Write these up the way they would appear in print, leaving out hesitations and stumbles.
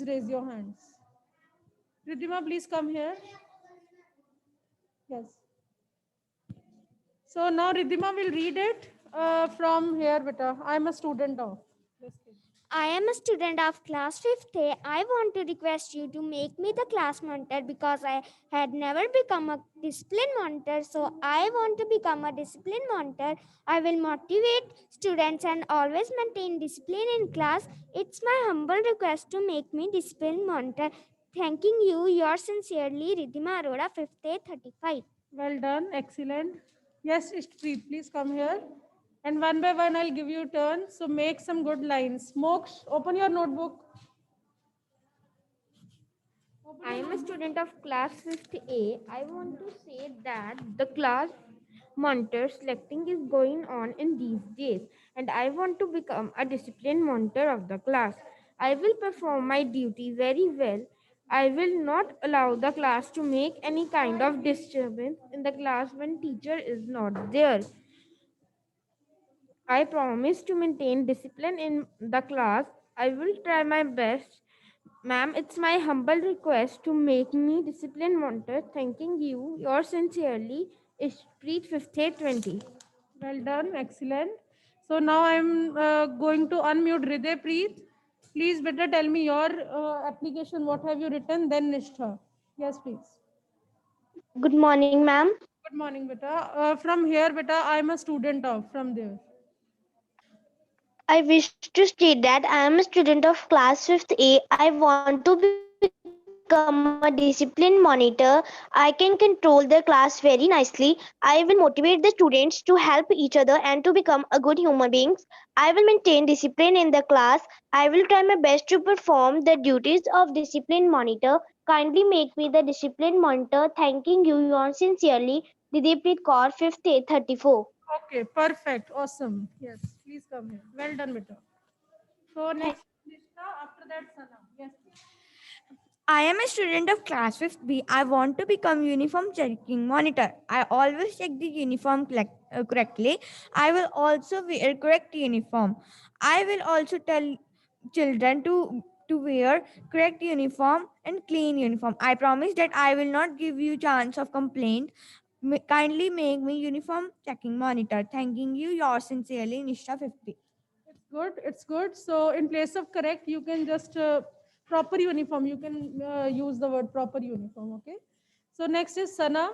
raise your hands. Riddhima, please come here. Yes. So now Riddhima will read it from here, beta. I am a student of. Yes, please. I am a student of class 5th A. I want to request you to make me the class monitor because I had never become a discipline monitor. So I want to become a discipline monitor. I will motivate students and always maintain discipline in class. It's my humble request to make me discipline monitor. Thanking you, yours sincerely, Riddhima Arora, 5th A 35. Well done. Excellent. Yes, Ishpreet, please come here. And one by one, I'll give you turn. So make some good lines. Moksh, open your notebook. I am a student of class 5th A. I want to say that the class monitor selecting is going on in these days, and I want to become a discipline monitor of the class. I will perform my duty very well. I will not allow the class to make any kind of disturbance in the class when teacher is not there. I promise to maintain discipline in the class. I will try my best. Ma'am, it's my humble request to make me discipline monitor. Thanking you, yours sincerely, Ishpreet 5820. Well done. Excellent. So now I'm going to unmute Hriday Preet. Please better tell me your application. What have you written? Then Nishtha. Yes, please. Good morning, ma'am. Good morning, beta. From here, beta, I'm a student of. From there. I wish to state that I am a student of class 5th A. I want to become a discipline monitor. I can control the class very nicely. I will motivate the students to help each other and to become a good human beings. I will maintain discipline in the class. I will try my best to perform the duties of discipline monitor. Kindly make me the discipline monitor. Thanking you, yours sincerely, Didipreet Kaur, 5th A 34. Okay, perfect. Awesome. Yes, please come here. Well done, beta. So next, Nishtha. After that, Sana. Yes, please. I am a student of class 5th B. I want to become uniform checking monitor. I always check the uniform correctly. I will also wear correct uniform. I will also tell children to wear correct uniform and clean uniform. I promise that I will not give you chance of complaint. Kindly make me uniform checking monitor. Thanking you, yours sincerely, Nisha 50. It's good. It's good. So in place of correct, you can just proper uniform. You can use the word proper uniform. Okay. So next is Sana.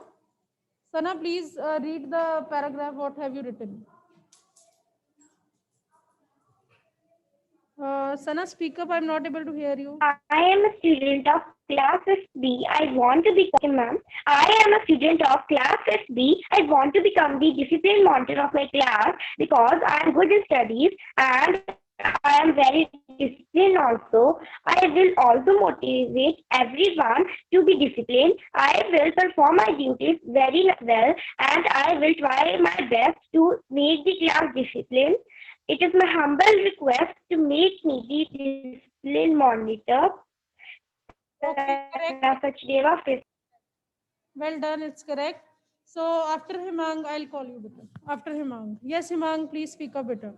Sana, please read the paragraph. What have you written? Sana, speak up. I'm not able to hear you. I am a student of class 5B. I want to become, ma'am. I am a student of class 5B. I want to become the discipline monitor of my class because I am good in studies and I am very disciplined also. I will also motivate everyone to be disciplined. I will perform my duties very well and I will try my best to make the class disciplined. It is my humble request to make me the discipline monitor. Okay, Paragraph correct. Sachdeva, Well done. It's correct. So after Himang, I'll call you better. After Himang. Yes, Himang, please speak up better.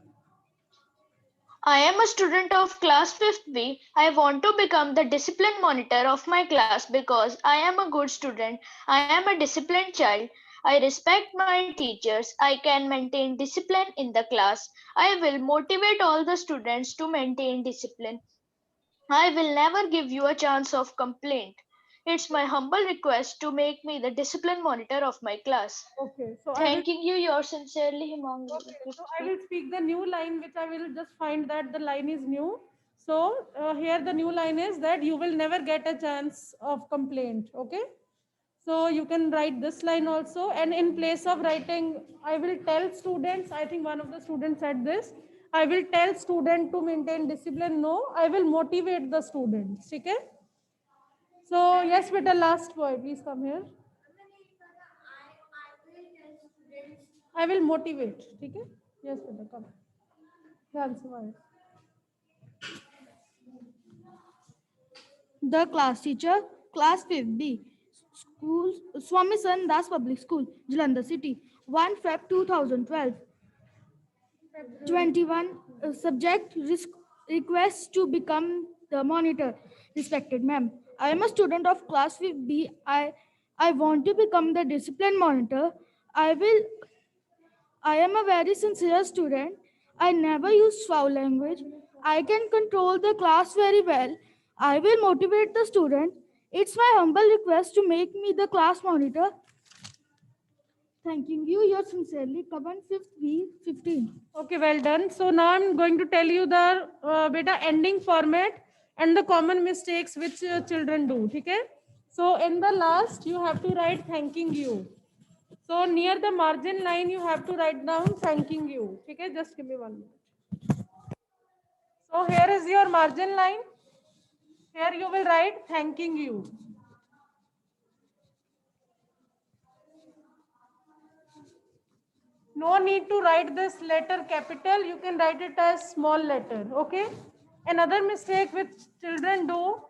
I am a student of class 5th B. I want to become the discipline monitor of my class because I am a good student. I am a disciplined child. I respect my teachers. I can maintain discipline in the class. I will motivate all the students to maintain discipline. I will never give you a chance of complaint. It's my humble request to make me the discipline monitor of my class. Okay, so I will. Thanking you, yours sincerely, Himangi. Okay, so I will speak the new line, which I will just find that the line is new. So here the new line is that you will never get a chance of complaint. Okay. So you can write this line also. And in place of writing, I will tell students, I think one of the students said this, I will tell student to maintain discipline. No, I will motivate the students. Okay. So yes, beta, last boy, please come here. I will motivate. Okay. Yes, beta, come. ध्यान से vice. The class teacher, class 5B, school, Swami San Das Public School, Jalandhar City, 1 Feb 2012. 21 subject risk requests to become the monitor. Respected ma'am, I am a student of class 5B. I want to become the discipline monitor. I am a very sincere student. I never use foul language. I can control the class very well. I will motivate the student. It's my humble request to make me the class monitor. Thanking you, yours sincerely, Kaban 5th B 15. Okay, well done. So now I'm going to tell you the beta ending format and the common mistakes which children do. Okay. So in the last, you have to write thanking you. So near the margin line, you have to write down thanking you. Okay, just give me 1 minute. So here is your margin line. Here you will write thanking you. No need to write this letter capital. You can write it as small letter. Okay. Another mistake which children do.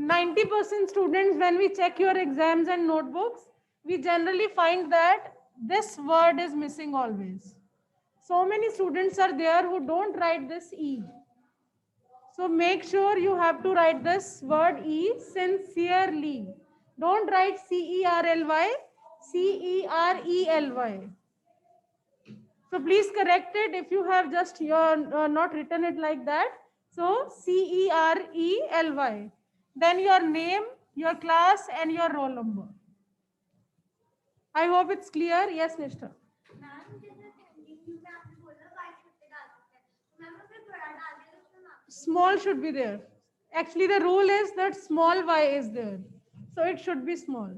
90% students, when we check your exams and notebooks, we generally find that this word is missing always. So many students are there who don't write this E. So make sure you have to write this word E, sincerely. Don't write CERLY, CERELY. So please correct it if you have just not written it like that. So CERELY. Then your name, your class, and your roll number. I hope it's clear. Yes, Nishta. Small should be there. Actually, the rule is that small y is there. So it should be small.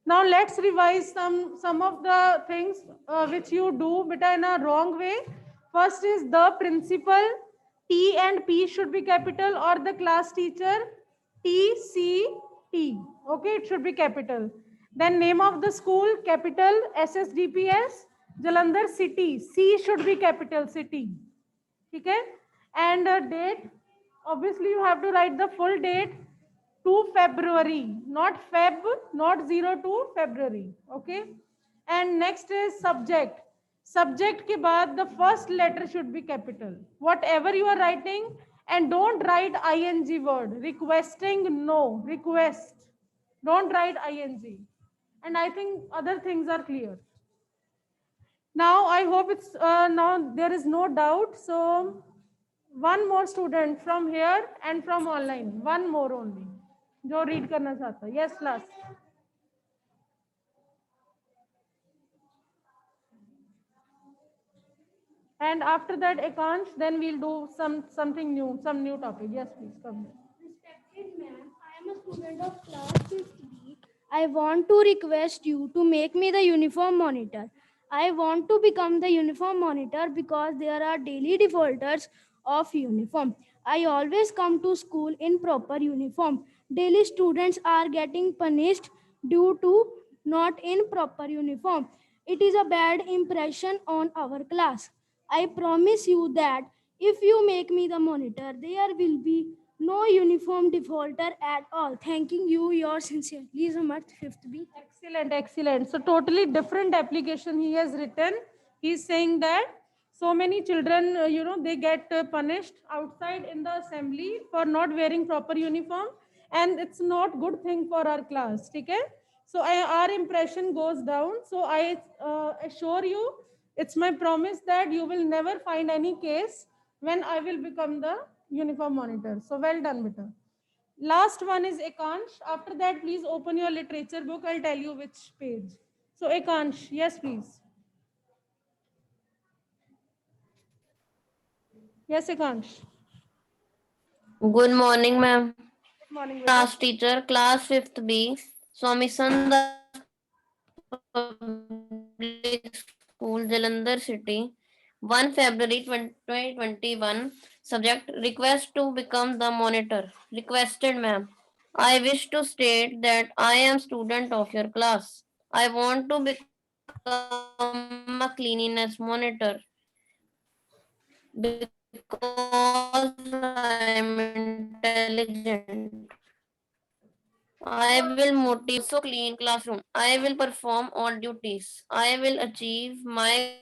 Now let's revise some of the things which you do but in a wrong way. First is the principal. T and P should be capital, or the class teacher. TCT. Okay, it should be capital. Then name of the school, capital. SSDPS, Jalandhar City. C should be capital, city. Okay. And date, obviously you have to write the full date. 2 February, not Feb, not 02 February. Okay. And next is subject. Subject ke baad the first letter should be capital. Whatever you are writing, and don't write ing word. Requesting, no. Request. Don't write ing. And I think other things are clear. Now I hope it's now there is no doubt. So one more student from here and from online. One more only. जो read करना चाहता है. Yes, class. And after that, Ekansh, then we'll do something new, some new topic. Yes, please come here. Respected ma'am, I am a student of class 5B. I want to request you to make me the uniform monitor. I want to become the uniform monitor because there are daily defaulters of uniform. I always come to school in proper uniform. Daily students are getting punished due to not in proper uniform. It is a bad impression on our class. I promise you that if you make me the monitor, there will be no uniform defaulter at all. Thanking you, yours sincerely, Samarth 5th B. Excellent, excellent. So totally different application he has written. He's saying that so many children, they get punished outside in the assembly for not wearing proper uniform, and it's not good thing for our class. Okay? So our impression goes down. So I assure you, it's my promise that you will never find any case when I will become the uniform monitor. So well done, beta. Last one is Ekansh. After that, please open your literature book. I'll tell you which page. So Ekansh, yes, please. Yes, Ekansh. Good morning, ma'am. Good morning. Class teacher, class 5th B, Swami Sandas Public School, Jalandhar City, 1 February 2021. Subject, request to become the monitor. Requested, ma'am. I wish to state that I am student of your class. I want to become a cleanliness monitor because I am intelligent. I will motivate so clean classroom. I will perform all duties. I will achieve my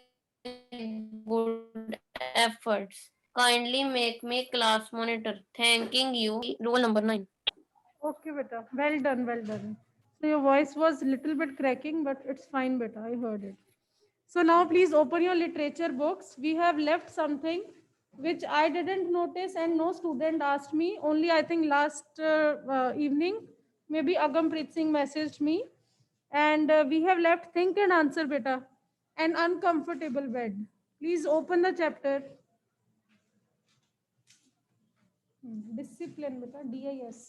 good efforts. Kindly make me class monitor. Thanking you. Roll number 9. Okay, beta. Well done, well done. So your voice was little bit cracking, but it's fine, beta. I heard it. So now please open your literature books. We have left something which I didn't notice and no student asked me. Only I think last evening, maybe Agampreet Singh messaged me. And we have left think and answer, beta. An uncomfortable bed. Please open the chapter. Discipline बेटा DIS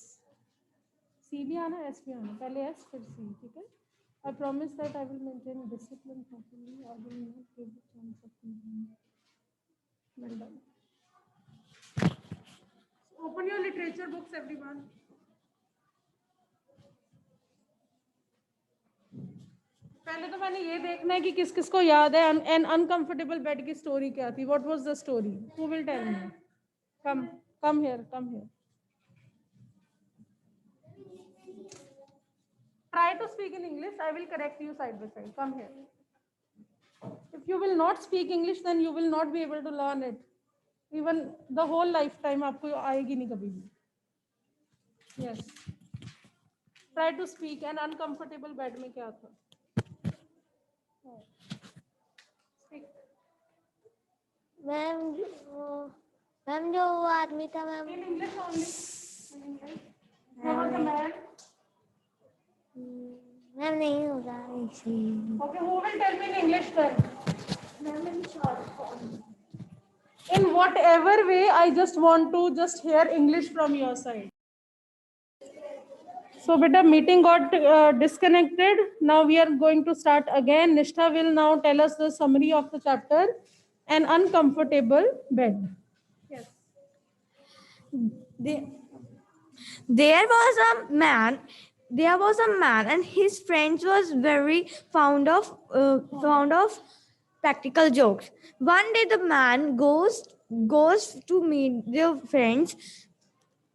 C भी आना S भी आना पहले S फिर C ठीक है I promise that I will maintain discipline properly I will not give the chance of improvement. Well done. Open your literature books everyone. पहले तो मैंने ये देखना है कि किस किस को याद है एन अनकंफर्टेबल बेड की स्टोरी क्या थी what was the story who will tell me come here try to speak in English I will correct you side by side come here if you will not speak English then you will not be able to learn it even the whole lifetime आपको आएगी नहीं कभी भी yes try to speak an uncomfortable bed में क्या था speak ma'am ma'am जो वो आदमी था ma'am in English only in English who was the man ma'am नहीं होगा इसी okay who will tell me in English then ma'am in short in whatever way I just want to just hear English from your side so beta meeting got disconnected now we are going to start again Nishtha will now tell us the summary of the chapter an uncomfortable bed yes There was a man and his friends was very fond of practical jokes. One day the man goes to meet their friends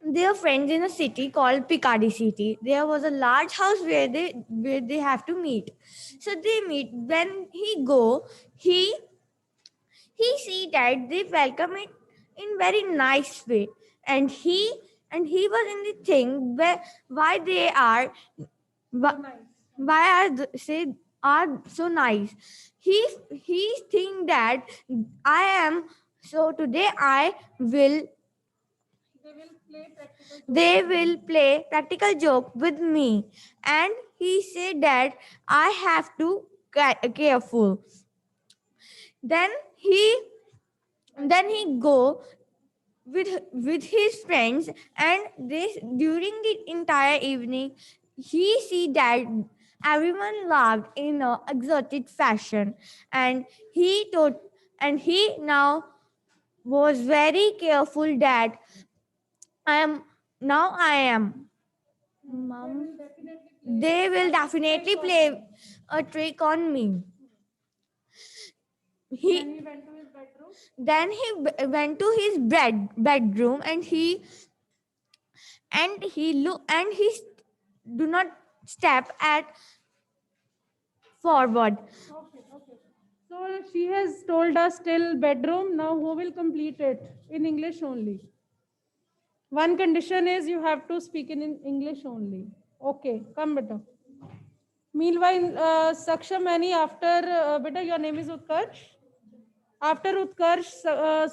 in a city called Picardy City. There was a large house where they have to meet. So they meet. When he see that they welcome it in very nice way, and he was in the thing where why they are why are so nice. He think that I am so today I will they will play practical joke with me, and he said that I have to careful. Then he go with his friends, and this during the entire evening he see that everyone laughed in a exotic fashion, and he now was very careful that I am Mom, they will definitely play a trick on me. Then he went to his bedroom, and he do not step at forward. Okay. So she has told us till bedroom. Now who will complete it in English only? One condition is you have to speak in English only. Okay, come beta. Meanwhile, Saksham Mani after beta, your name is Utkarsh. After Utkarsh,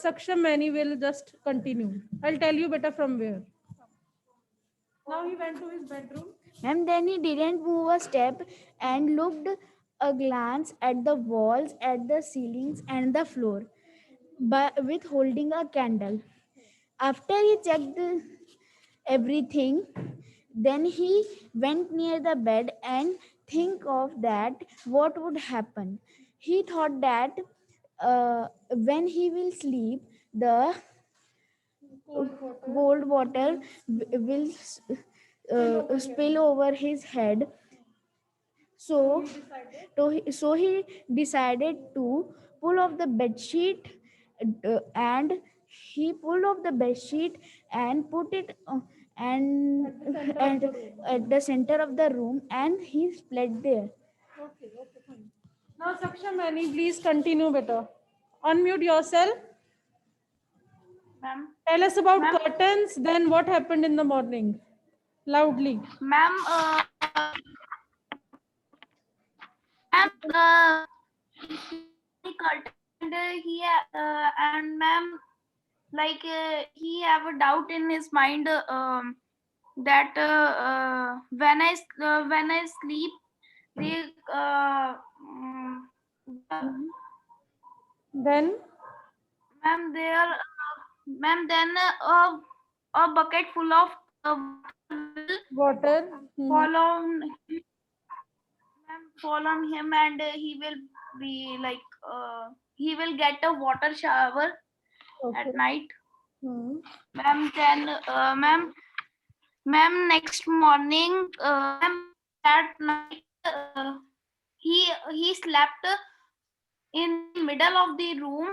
Saksham Mani will just continue. I'll tell you beta from where. Now he went to his bedroom. And then he didn't move a step and looked a glance at the walls, at the ceilings and the floor, but with holding a candle. After he checked everything, then he went near the bed and think of that what would happen. He thought that when he will sleep, the cold water will spill over his head. So he decided to pull off the bed sheet, and he pulled off the bed sheet and put it at the center of the room, and he slept there. Okay, fine. Now Saksham Mani, please continue better. Unmute yourself. Ma'am, Tell us about Ma'am. curtains. Then what happened in the morning? Loudly. ma'am, ma'am, he curtained and ma'am, like he have a doubt in his mind that when I sleep, they Then ma'am, there, ma'am, then a bucket full of will water. fall on him, ma'am, fall on him, and he will be like he will get a water shower Okay. at night. Hmm. Ma'am, then ma'am, next morning, ma'am, that night, he slept in the middle of the room.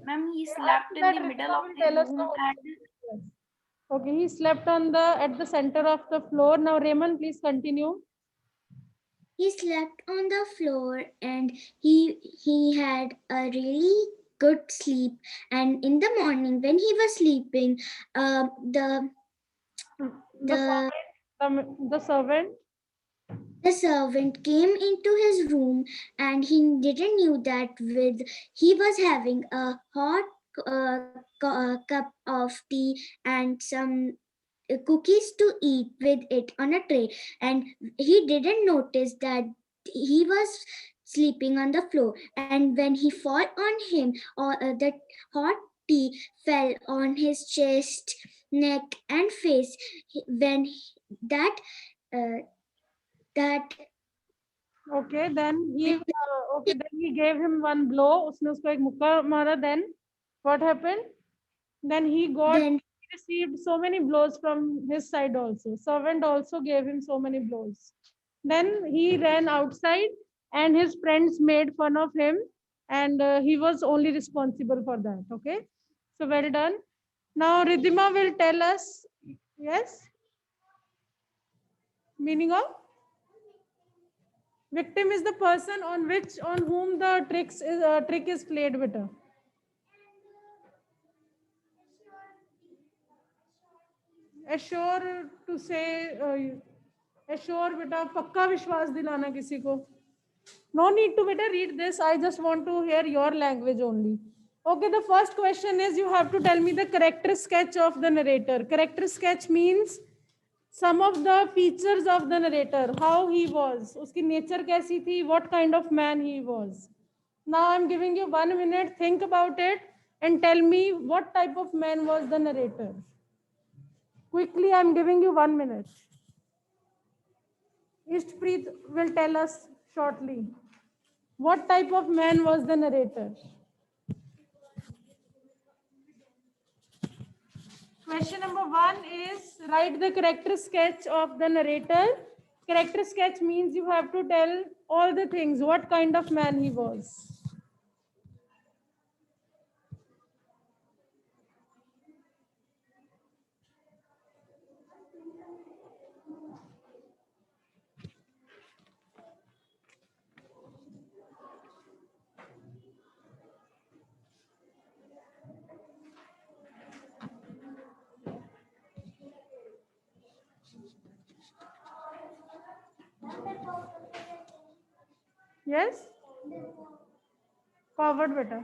Ma'am, he slept in That the middle Ridhima of will the tell us room, the- and Yes. Okay, he slept on at the center of the floor. Now, Raymond, please continue. He slept on the floor and he had a really good sleep. And in the morning when he was sleeping, the The servant. the servant came into his room, and he didn't knew that he was having a hot cup of tea and some cookies to eat with it on a tray, and he didn't notice that he was sleeping on the floor. And when he fall on him, or the hot tea fell on his chest, neck and face. When that that Okay, then he gave him one blow. उसने उसको एक मुक्का मारा. Then what happened? Then he received so many blows from his side also. Servant also gave him so many blows. Then he ran outside, and his friends made fun of him, and he was only responsible for that. Okay, so well done. Now Ridhima will tell us. Yes. Meaning of victim is the person on whom the trick is played with. Assure to say assure बेटा पक्का विश्वास दिलाना किसी को. No need to better read this. I just want to hear your language only. Okay, the first question is you have to tell me the character sketch of the narrator. Character sketch means some of the features of the narrator, how he was, uski nature kaisi thi, what kind of man he was. Now I'm giving you 1 minute, think about it and tell me what type of man was the narrator. Quickly, I'm giving you 1 minute. Ishpreet will tell us shortly. What type of man was the narrator? Question number 1 is write the character sketch of the narrator. Character sketch means you have to tell all the things, what kind of man he was. Yes? Coward beta.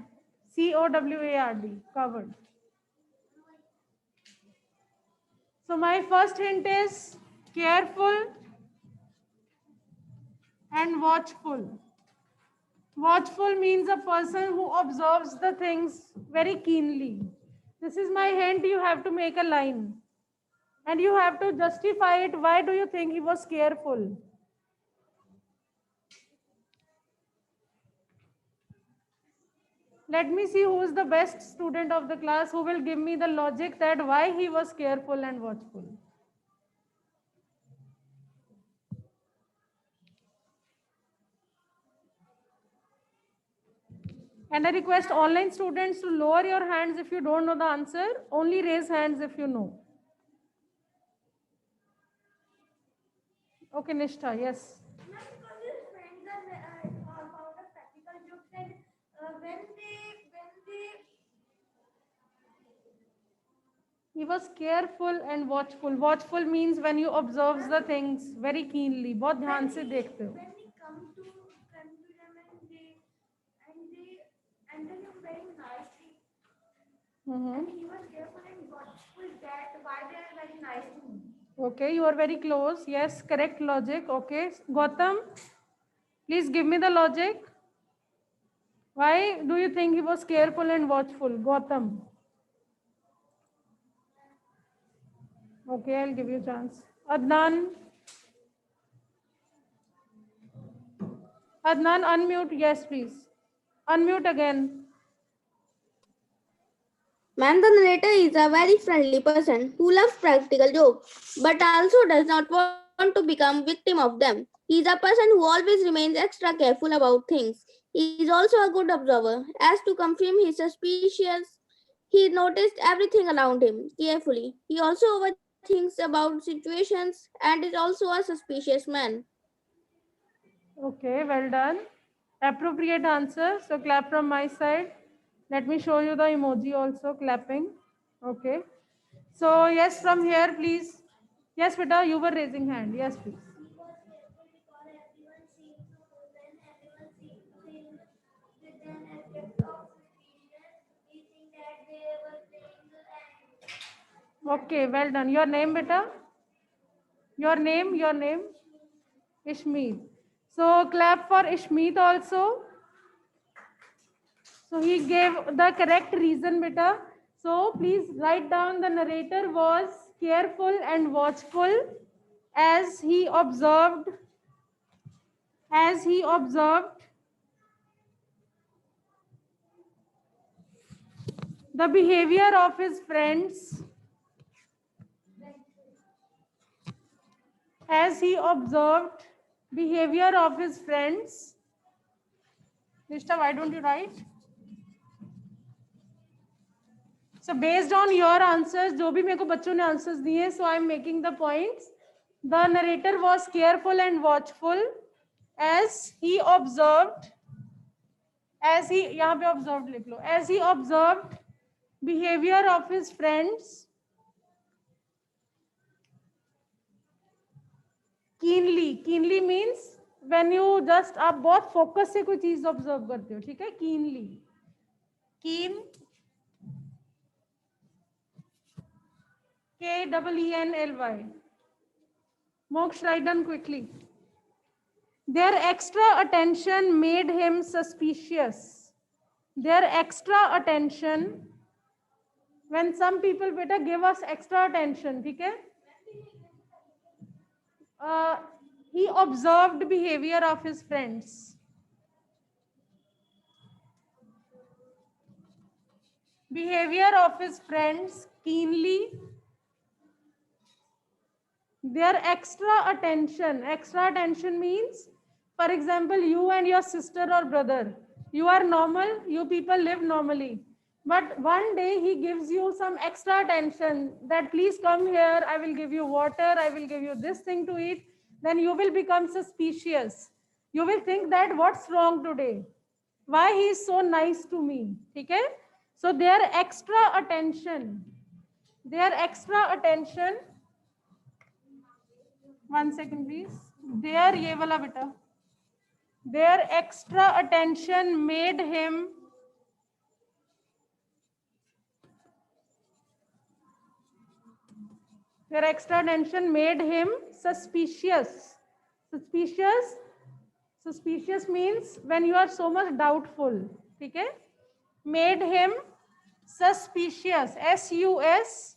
COWARD. Coward. So my first hint is careful and watchful. Watchful means a person who observes the things very keenly. This is my hint. You have to make a line. And you have to justify it. Why do you think he was careful? Let me see who is the best student of the class who will give me the logic that why he was careful and watchful. And I request online students to lower your hands if you don't know the answer. Only raise hands if you know. Okay, Nishtha, yes. He was careful and watchful. Watchful means when you observe the things very keenly. बहुत ध्यान से देखते हो. Okay, you are very close. Yes, correct logic. Okay, Gautam, please give me the logic. Why do you think he was careful and watchful, Gautam? Okay, I'll give you a chance. Adnan. Adnan, unmute. Yes, please. Unmute again. Man, the narrator is a very friendly person who loves practical jokes, but also does not want to become victim of them. He is a person who always remains extra careful about things. He is also a good observer. As to confirm his suspicions, he noticed everything around him carefully. He also overthinks about situations and is also a suspicious man. Okay, well done. Appropriate answer. So clap from my side. Let me show you the emoji also clapping. Okay. So yes, from here, please. Yes, Vita, you were raising hand. Yes, please. Okay, well done. Your name, Beta? Your name, Ishmeet. So clap for Ishmeet also. So he gave the correct reason, Beta. So please write down the narrator was careful and watchful as he observed the behavior of his friends, Nishta, why don't you write? So based on your answers, जो भी मेरे को बच्चों ने answers दिए, so I am making the points. The narrator was careful and watchful as he observed behavior of his friends keenly means when you just आप बहुत focus से कोई चीज observe करते हो, ठीक है? keen Keenly. Moksh, write down quickly. Their extra attention made him suspicious. Their extra attention, when some people beta give us extra attention, okay? He observed behavior of his friends. Behavior of his friends keenly. Their extra attention means, for example, you and your sister or brother, you are normal, you people live normally, but one day he gives you some extra attention that please come here, I will give you water, I will give you this thing to eat. Then you will become suspicious. You will think that what's wrong today, why he is so nice to me. Okay, so their extra attention, one second please, their extra attention made him suspicious. Suspicious means when you are so much doubtful. Okay, made him suspicious. Suspicious.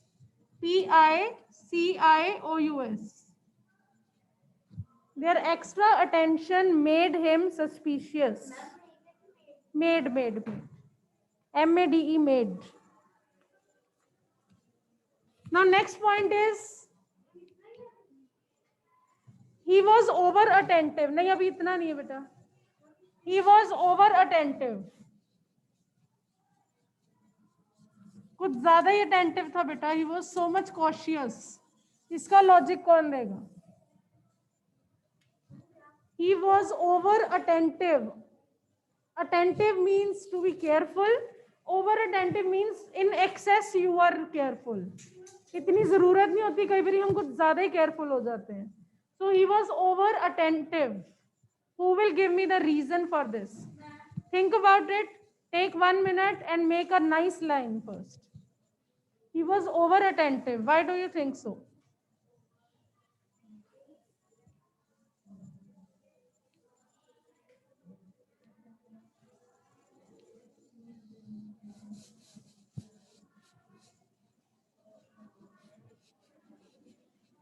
Their extra attention made him suspicious. Made. Made. Made. Now next point is he was over attentive. नहीं अभी इतना नहीं है बेटा. He was over attentive. कुछ ज्यादा ही attentive था बेटा. He was so much cautious. इसका logic कौन देगा? He was over attentive. Attentive means to be careful. Over attentive means in excess you are careful. इतनी जरूरत नहीं होती, कई बार हम कुछ ज्यादा ही केयरफुल हो जाते हैं. So he was over attentive. Who will give me the reason for this? Think about it. Take 1 minute and make a nice line first. He was over attentive. Why do you think so?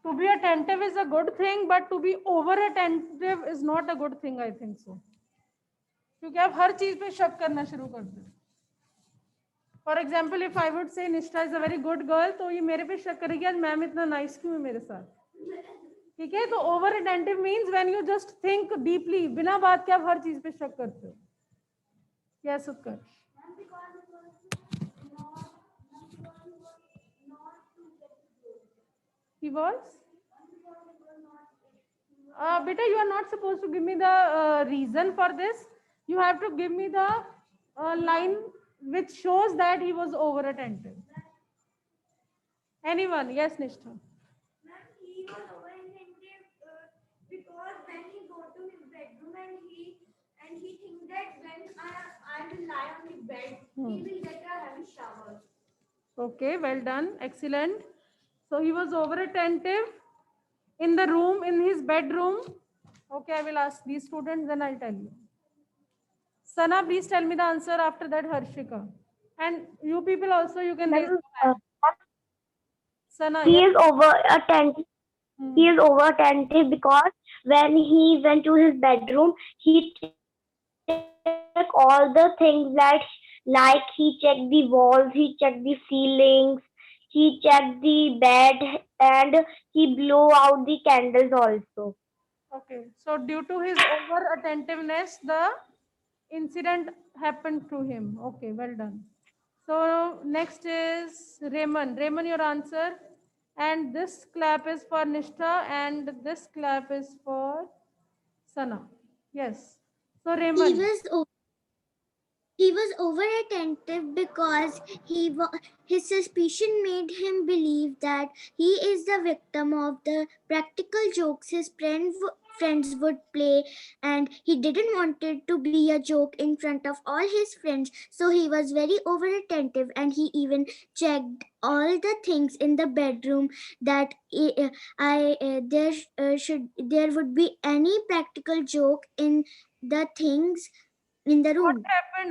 To be attentive is a good thing, but to be over attentive is not a good thing, I think so. क्योंकि आप हर चीज पे शक करना शुरू कर दो. For example if I would say Nishtha is a very good girl, तो ये मेरे पे शक करेगी आज मैम इतना नाइस क्यों है मेरे साथ. ठीक है, तो over attentive means when you just think deeply, बिना बात के आप हर चीज पे शक करते हो. Yes Utkarsh. He was? Beta, you are not supposed to give me the reason for this. You have to give me the line which shows that he was over attentive. Anyone? Yes, Nishtha. He was over attentive because when he go to his bedroom and he thinks that when I will lie on the bed, he will get a heavy shower. Okay, well done. Excellent. So he was over attentive in the room, in his bedroom. Okay, I will ask these students, then I'll tell you. Sana, please tell me the answer. After that, Harshika. And you people also, you can raise your hand. Sana, He yes. is over attentive. He is over attentive because when he went to his bedroom, he checked all the things like he checked the walls, he checked the ceilings, he checked the bed, and he blew out the candles also. Okay, so due to his over attentiveness, the incident happened to him. Okay, well done. So next is Raymond. Raymond, your answer. And this clap is for Nishtha and this clap is for Sana. Yes. So Raymond. He was over attentive because his suspicion made him believe that he is the victim of the practical jokes his friends would play, and he didn't want it to be a joke in front of all his friends, so he was very over attentive, and he even checked all the things in the bedroom that there would be any practical joke in the things in the room.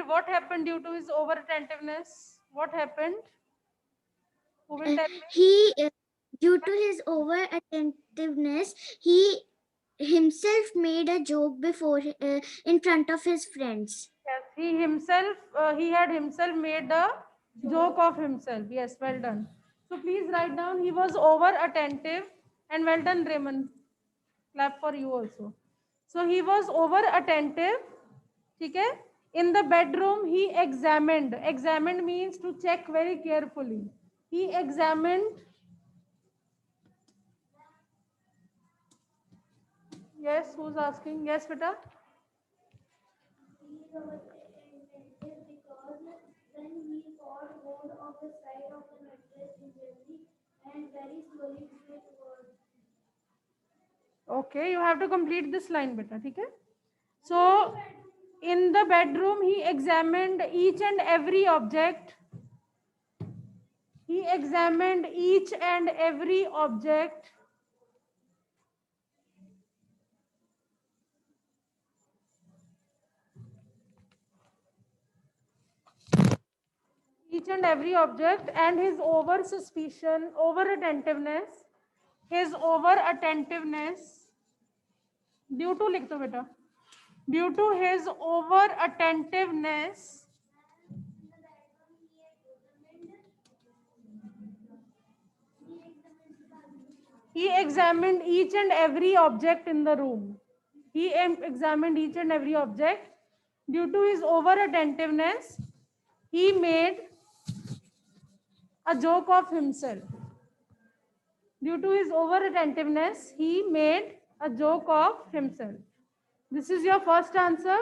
What happened due to his over attentiveness? What happened? Who will tell me? Due to his over attentiveness, he himself made a joke before in front of his friends. Yes, he had himself made a joke of himself. Yes, well done. So please write down, he was over attentive, and well done, Raymond. Clap for you also. So he was over attentive. Okay? In the bedroom, he examined. Examined means to check very carefully. He examined. Yes, who's asking? Yes, beta. Okay, you have to complete this line, beta. Okay? So, in the bedroom, he examined each and every object. He examined each and every object. Each and every object, and his over suspicion, over attentiveness, his over attentiveness, due to likh do beta, due to his over attentiveness, he examined each and every object in the room. He examined each and every object. Due to his over attentiveness, he made a joke of himself. Due to his over attentiveness, he made a joke of himself. This is your first answer.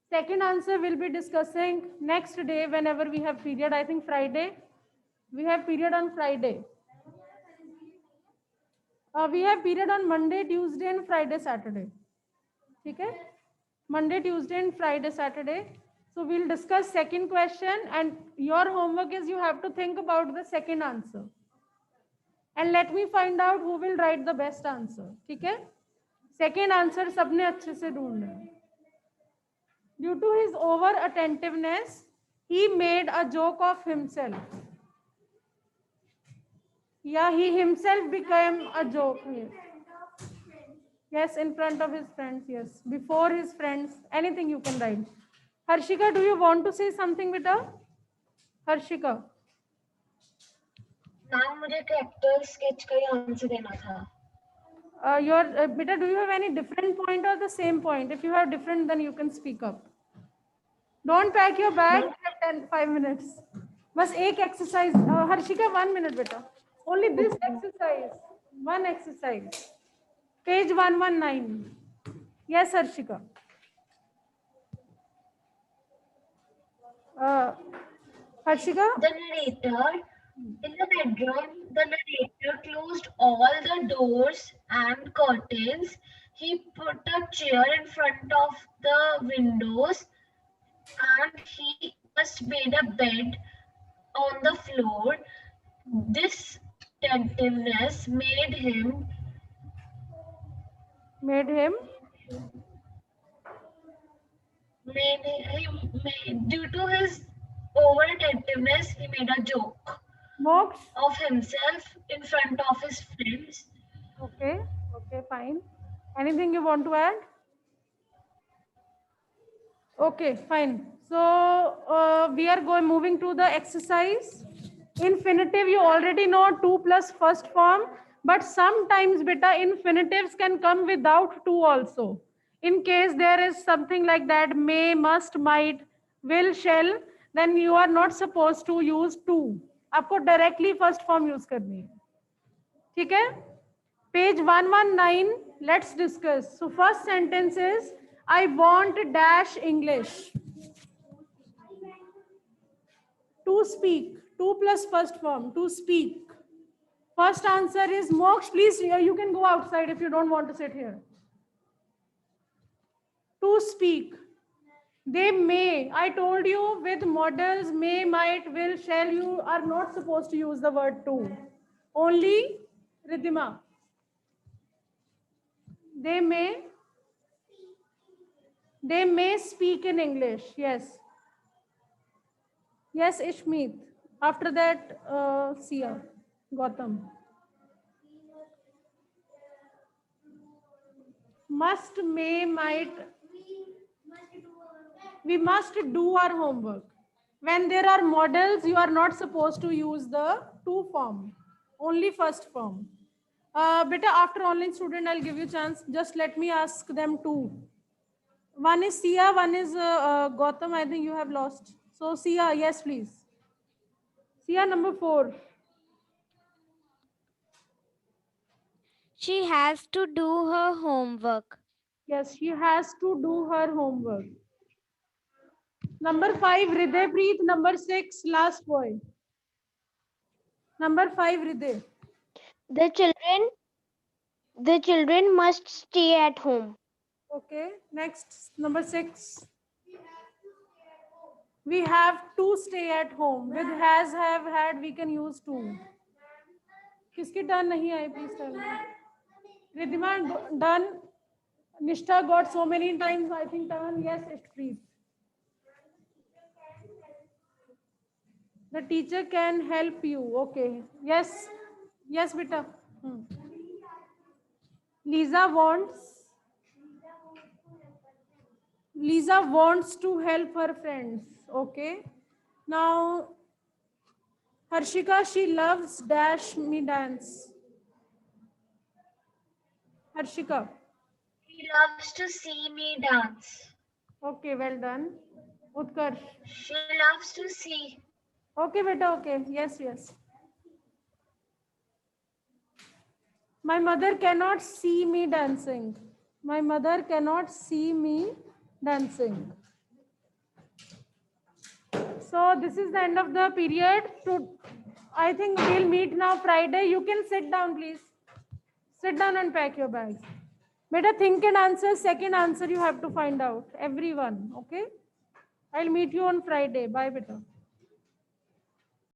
Second answer we'll be discussing next day whenever we have period. I think Friday. We have period on Friday. We have period on Monday, Tuesday and Friday, Saturday. Okay? Monday, Tuesday and Friday, Saturday. So we'll discuss second question, and your homework is you have to think about the second answer. And let me find out who will write the best answer. Okay? Second answer सबने अच्छे से ढूंढना है. Due to his over attentiveness, he made a joke of himself. Yeah, he himself became a joke. Yes, in front of his friends. Yes, before his friends. Anything you can write. Harshika, do you want to say something, beta? Harshika. Ma'am मुझे character sketch का ही answer देना था. Beta, do you have any different point or the same point? If you have different, then you can speak up. Don't pack your bag in 5 minutes. बस एक exercise. Harshika, 1 minute, beta. Only this exercise. One exercise. Page 119. Yes, Harshika. Harshika? The narrator, in the bedroom, the narrator closed all the doors and curtains. He put a chair in front of the windows and he just made a bed on the floor. This attentiveness made him due to his over attentiveness, he made a joke of himself in front of his friends. Okay, fine. Anything you want to add? Okay, fine. So we are moving to the exercise. Infinitive, you already know 2 plus first form, but sometimes beta infinitives can come without 2 also. In case there is something like that, may, must, might, will, shall, then you are not supposed to use 2. आपको directly first form use करनी है. ठीक है? Page 119, let's discuss. So first sentence is, I want dash English. To speak. 2 plus first form, to speak. First answer is Moksha. Please, you can go outside if you don't want to sit here. To speak. They may. I told you with models, may, might, will, shall, you are not supposed to use the word to. Only Ridhima. They may speak in English. Yes. Yes, Ishmeet. After that, Sia, Gautam. Must, may, might. We must do our homework. When there are models, you are not supposed to use the to form. Only first form. Beta, after online student, I'll give you chance. Just let me ask them two. One is Sia, one is Gautam. I think you have lost. So Sia, yes, please. Sia, number 4. She has to do her homework. Yes, she has to do her homework. Number 5, Hriday Preet. Number 6, last boy. Number 5, Hriday. The children must stay at home. Okay, next, number 6. We have to stay at home. With has, have, had, we can use to. किसकी turn नहीं आई, please tell me. Ridhima done. Nishtha got so many times, I think turn. Yes, Ishpreet. The teacher can help you. Okay. Yes. Yes, beta. Lisa wants to help her friends. Okay. Now, Harshika, she loves dash me dance. Harshika. He loves to see me dance. Okay, well done. Utkarsh. She loves to see. Okay, beta, okay. Yes, yes. My mother cannot see me dancing. My mother cannot see me dancing. So this is the end of the period. I think we'll meet now Friday. You can sit down, please. Sit down and pack your bags. Beta, think and answer. Second answer you have to find out. Everyone. Okay. I'll meet you on Friday. Bye, beta.